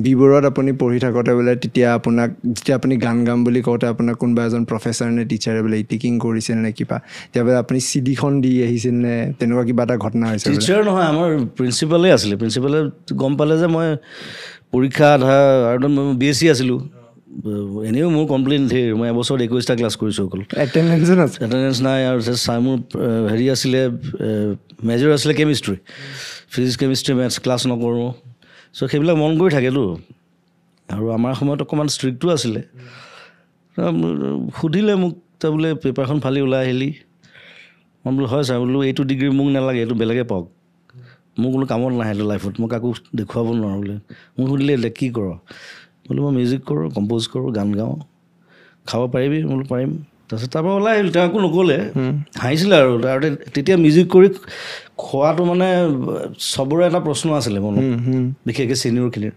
বিবোৰত আপুনি পঢ়ি থাকোঁতে বোলে তেতিয়া আপোনাক যেতিয়া আপুনি গান গাম বুলি কওঁতে আপোনাক কোনোবা এজন প্ৰফেচাৰ নে টিচাৰে বোলে ইটিকিং কৰিছিল নে কিবা তেতিয়া বোলে আপুনি চিডিখন দি আহিছিল নে তেনেকুৱা কিবা এটা ঘটনা হৈছে টিচাৰ নহয় আমাৰ প্ৰিন্সিপালে আছিলে প্ৰিন্সিপালে গম পালে যে মই পৰীক্ষা আধা আৰু মই BSc আছিলোঁ এনেও মোৰ কমপ্লেইন ধেৰ মই এবছৰত 21টা ক্লাছ কৰিছোঁ অকল এটেণ্ডেঞ্চ নাই আৰু ছাৰ মোৰ হেৰি আছিলে মেজৰ আছিলে chemistry physics chemistry maths class নকৰোঁ চ' সেইবিলাক মন কৰি থাকেতো আৰু আমাৰ সময়ত অকণমান ষ্ট্ৰিক্টো আছিলে সুধিলে মোক তই বোলে পেপাৰখন ফালি ওলাই আহিলি মই বোলো হয় ছাৰ বোলো এইটো ডিগ্ৰী মোক নালাগে এইটো বেলেগে পাওক মোৰ কোনো কামত নাহে এইটো লাইফত মই কাকো দেখুৱাব নোৱাৰোঁ বোলে মোক সুধিলে কি কৰ বোলো মই মিউজিক কৰোঁ কম্প'জ কৰোঁ গান গাওঁ খাব পাৰিবি বোলো পাৰিম তাৰপিছত তাৰপৰা ওলাই আহিলোঁ তেওঁ একো নক'লে হাঁহিছিলে আৰু তেতিয়া মিউজিক কৰি খোৱাটো মানে চবৰে এটা প্ৰশ্ন আছিলে মনত বিশেষকৈ ছিনিয়ৰখিনিৰ